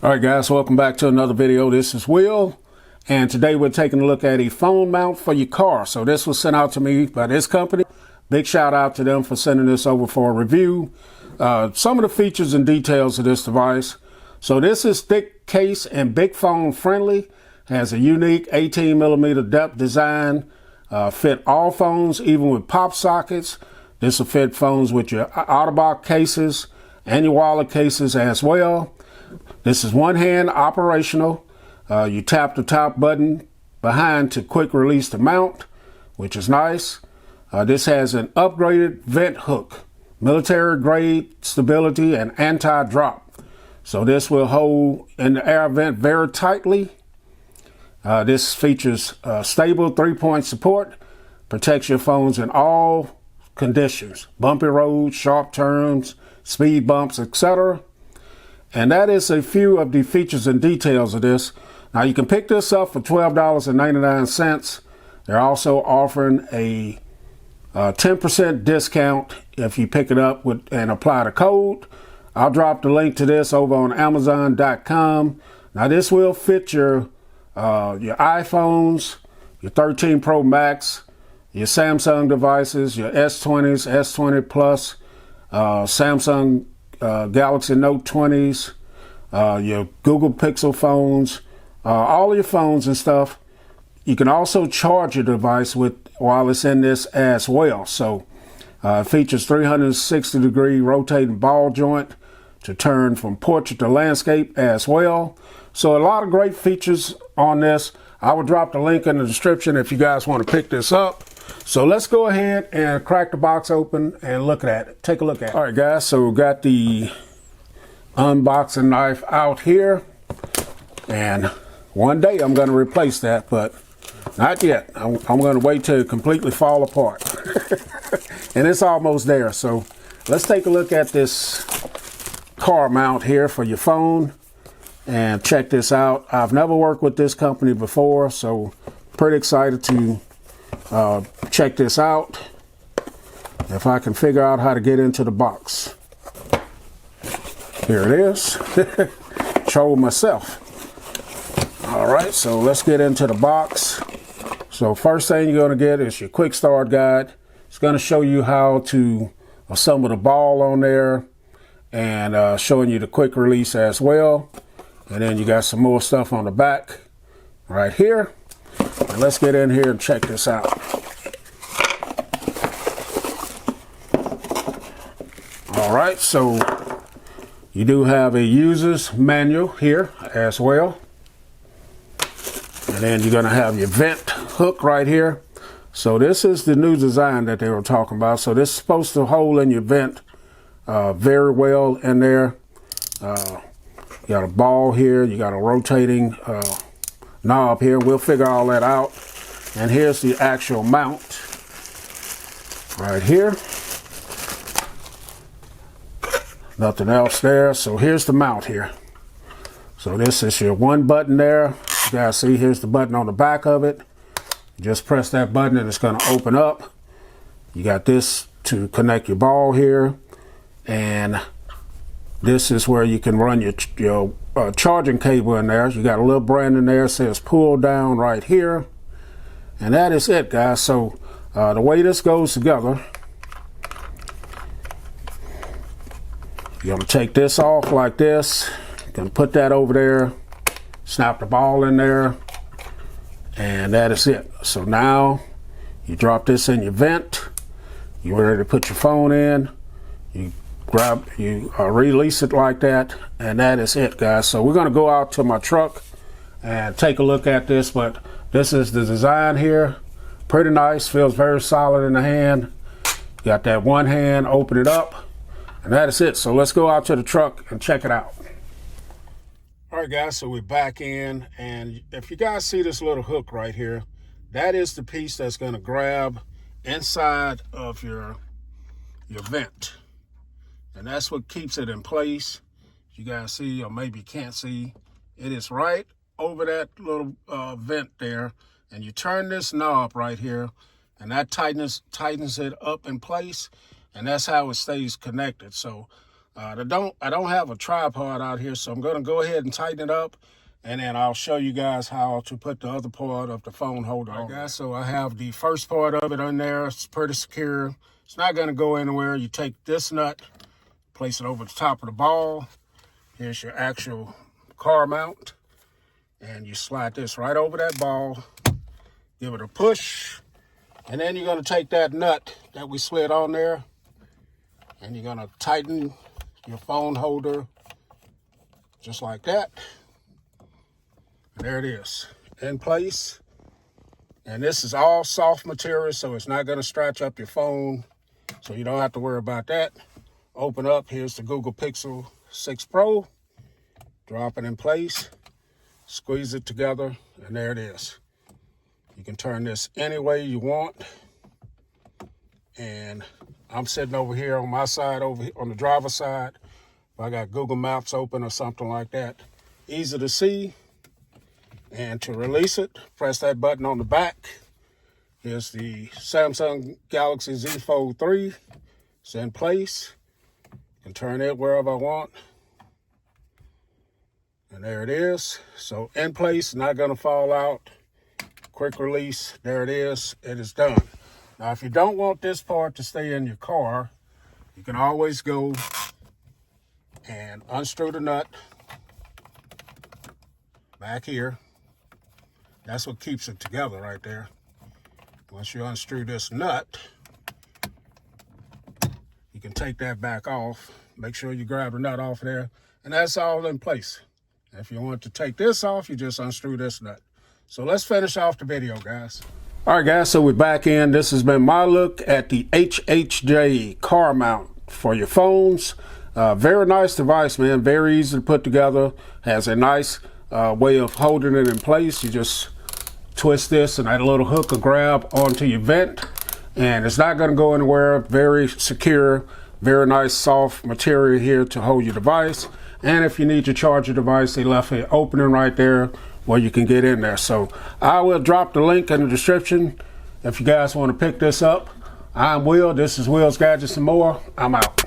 All right, guys, welcome back to another video. This is Will, and today we're taking a look at a phone mount for your car. So this was sent out to me by this company. Big shout out to them for sending this over for a review. Some of the features and details of this device. So this is thick case and big phone friendly. Has a unique 18mm depth design. Fit all phones, even with pop sockets. This will fit phones with your out-of-box cases and your wallet cases as well. This is one-hand operational. You tap the top button behind to quick release the mount, which is nice. This has an upgraded vent hook, military grade stability and anti-drop. So this will hold in the air vent very tightly. This features stable 3-point support, protects your phones in all conditions, bumpy roads, sharp turns, speed bumps, etc. And that is a few of the features and details of this. Now you can pick this up for $12.99. They're also offering a 10% discount if you pick it up and apply the code. I'll drop the link to this over on Amazon.com. Now this will fit your iPhones, your 13 Pro Max, your Samsung devices, your S20s, S20 Plus, Samsung Galaxy Note 20s, your Google Pixel phones, all your phones and stuff. You can also charge your device while it's in this as well. So it features 360-degree rotating ball joint to turn from portrait to landscape as well. So a lot of great features on this. I will drop the link in the description if you guys want to pick this up. So let's go ahead and crack the box open and look at it. Take a look at it. All right, guys, so we got the unboxing knife out here. And one day I'm going to replace that, but not yet. I'm going to wait till it completely fall apart. And it's almost there. So let's take a look at this car mount here for your phone and check this out. I've never worked with this company before, so pretty excited to check this out. If I can figure out how to get into the box. Here it is. Troll myself. All right, so let's get into the box. So first thing you're going to get is your quick start guide. It's going to show you how to assemble the ball on there and showing you the quick release as well. And then you got some more stuff on the back right here. And let's get in here and check this out. All right, so you do have a user's manual here as well. And then you're going to have your vent hook right here. So this is the new design that they were talking about. So this is supposed to hold in your vent very well in there. You got a ball here. You got a rotating knob here. We'll figure all that out. And here's the actual mount right here. Nothing else there. So here's the mount here. So this is your one button there. You guys see, here's the button on the back of it. Just press that button and it's going to open up. You got this to connect your ball here. And this is where you can run your charging cable in there. You got a little brand in there, says pull down right here. And that is it, guys. So the way this goes together, you're going to take this off like this. You're going to put that over there, snap the ball in there, and that is it. So now you drop this in your vent. You're ready to put your phone in. You release it like that, and that is it, guys. So we're going to go out to my truck and take a look at this, but this is the design here. Pretty nice, feels very solid in the hand. Got that one hand, open it up, and that is it. So let's go out to the truck and check it out. All right, guys, so we're back in, and if you guys see this little hook right here, that is the piece that's going to grab inside of your vent. And that's what keeps it in place. You guys see, or maybe you can't see, it is right over that little vent there. And you turn this knob right here, and that tightens it up in place. And that's how it stays connected. So I don't have a tripod out here, so I'm going to go ahead and tighten it up, and then I'll show you guys how to put the other part of the phone holder on. Guys, so I have the first part of it on there. It's pretty secure. It's not going to go anywhere. You take this nut, place it over the top of the ball. Here's your actual car mount, and you slide this right over that ball. Give it a push, and then you're going to take that nut that we slid on there, and you're going to tighten your phone holder just like that. And there it is, in place. And this is all soft material, so it's not going to stretch up your phone, so you don't have to worry about that. Open up, here's the Google Pixel 6 Pro. Drop it in place, squeeze it together, and there it is. You can turn this any way you want. And I'm sitting over here on my side, over here on the driver's side. If I got Google Maps open or something like that, easy to see. And to release it, press that button on the back. Here's the Samsung Galaxy Z Fold 3. It's in place. I can turn it wherever I want. And there it is. So in place, not gonna fall out. Quick release, there it is, it is done. Now, if you don't want this part to stay in your car, you can always go and unscrew the nut back here. That's what keeps it together right there. Once you unscrew this nut, you can take that back off. Make sure you grab the nut off there, and that's all in place. If you want to take this off, you just unscrew this nut. So let's finish off the video, guys. All right, guys, so we're back in. This has been my look at the HHJ car mount for your phones. Very nice device, man. Very easy to put together. Has a nice way of holding it in place. You just twist this and that little hook will grab onto your vent, and it's not going to go anywhere. Very secure, very nice soft material here to hold your device. And if you need to charge your device, they left an opening right there where you can get in there. So I will drop the link in the description if you guys want to pick this up. I'm Will. This is Will's Gadgets and More. I'm out.